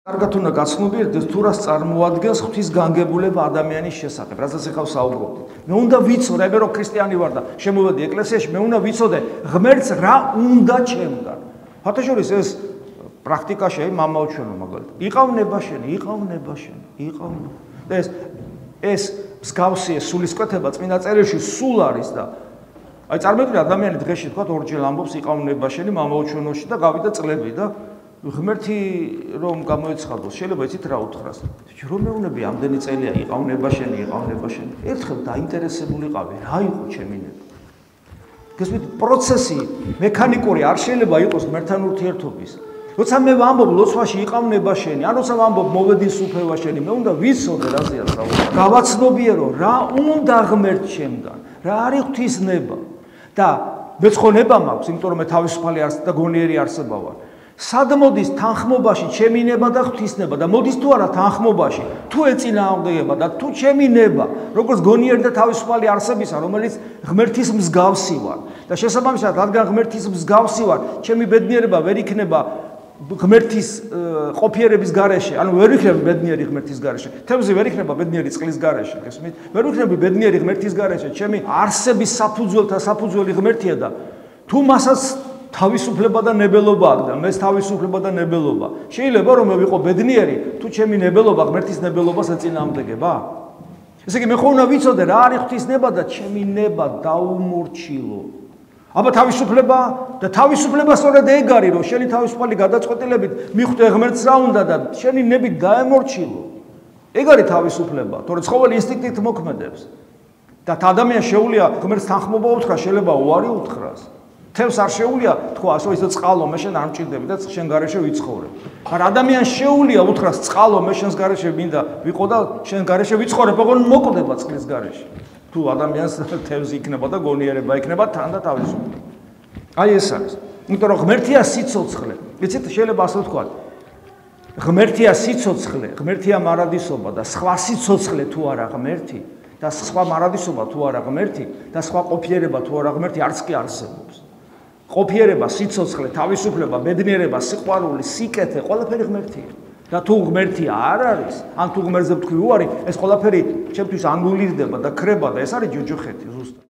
კარგად უნდა გაცნობიერდეს თუ რას წარმოადგენს ღვთისგანგებულება ადამიანის შესახებ, რასაც ახლა საუბრობთ. მე უნდა ვიცოდე, მე რომ ქრისტიანი ვარ და შემოვედი ეკლესიაში, მე უნდა ვიცოდე ღმერთს რა უნდა ჩემგან. ფათაშორის ეს პრაქტიკაში მამაო ჩვენო მაგალითად. იყავ ნებაშენი, იყავ ნებაშენი, იყავ. და ეს მსგავსი სულისკვეთება წმინდა წერილში სულ არის და აი წარმოიდგინე ადამიანი დღეში თქვა ორჯერ ამბობს იყავ ნებაშენი მამაო ჩვენოში და გავიდა წლები და ღმერთი რომ გამოეცხადოს, შეიძლება იცით რა უთხრას. რომ მეუნები ამდენი წელია იყავ ნებაშენი, იყავ ნებაშენი. ერთხელ დაინტერესებულიყავი, რა იყო ჩემი ნება. გესმით, პროცესი მექანიკური არ შეიძლება იყოს ღმერთთან ურთიერთობის. როცა მე ვამბობ ლოცვაში იყავ ნებაშენი, ან როცა ვამბობ მოვედი სუფევაშენი, მე უნდა ვიცოდე რაზეა საუბარი. გავაცნობიერო რა უნდა ღმერთ ჩემგან, რა არის ღვთის ნება. და მეც ხო ნება მაქვს, იმიტომ რომ მე თავისუფალი არსება და გონიერი არსება ვარ. სად მოდის თანხმობაში ჩემი ნება და ღვთისნება და მოდის თუ არა თანხმობაში თუ ეწინააღმდეგება და თუ ჩემი ნება როგორც გონიერი და თავისუფალი არსებისა რომელიც ღმერთის მსგავსი ვარ და შესაბამისად რადგან ღმერთის მსგავსი ვარ ჩემი ბედნიერება ვერ იქნება ღმერთის ყოფიერების გარეშე ანუ ვერ იქნება ბედნიერი ღმერთის გარეშე თემზე ვერ იქნება ბედნიერი წყლის გარეშე გესმით ვერ იქნება ბედნიერი ღმერთის გარეშე ჩემი არსების საფუძველთა საფუძველი ღმერთია და თუ მასაც თავისუფლება და ნებელობა აქვს და მეც თავისუფლება და ნებელობა. შეიძლება რომ მე ვიყო ბედნიერი, თუ ჩემი ნებელობა ღმერთის ნებელობას ეწინააღმდეგება? ესე იგი მე ხო უნდა ვიცოდე რა არის ღვთის ნება და ჩემი ნება დაუმორჩილო. აბა თავისუფლება და თავისუფლება სწორედ ეგ არის, რომ შენი თავისუფალი გადაწყვეტილებით მიხვდე ღმერთს რა უნდა და შენი ნებით დაემორჩილო. ეგ არის თავისუფლება, თორე ცხოველი ინსტინქტით მოქმედებს. და ადამიანს შეუძლია ღმერთს თანხმობა უთხრა, შეიძლება უარი უთხრას. თევს არ შეუძლია თქვა ასე ისე წყალო მე შენ არ მჭირდები და შენ გარეშე ვიცხოვრებ. მაგრამ ადამიანს შეუძლია უთხრას წყალო მე შენს გარეშე მინდა ვიყო და შენ გარეშე ვიცხოვრებ, ოღონდ მოკვდება წყლის გარეშე. თუ ადამიანს თევზი იქნება და გონიერება იქნება თან და თავისუფლება. აი ეს არის. იმიტომ რომ ღმერთია სიცოცხლე. იცით შეიძლება ასე ვთქვა. ღმერთია სიცოცხლე, ღმერთია მარადისობა და სხვა სიცოცხლე თუ არა ღმერთი და სხვა მარადისობა თუ არა ღმერთი და სხვა ყოფიერება თუ არა ღმერთი არც კი არსებობს. ყოფიერება, სიცოცხლე, თავისუფლება, ბედნიერება, სიყვარული, სიკეთე, ყველაფერი ღმერთია. და თუ ღმერთი არ არის, ან თუ ღმერთზე ვთქვი უარი, ეს ყველაფერი ჩემთვის ანულირდება და ქრება და ეს არის ჯოჯოხეთი ზუსტად.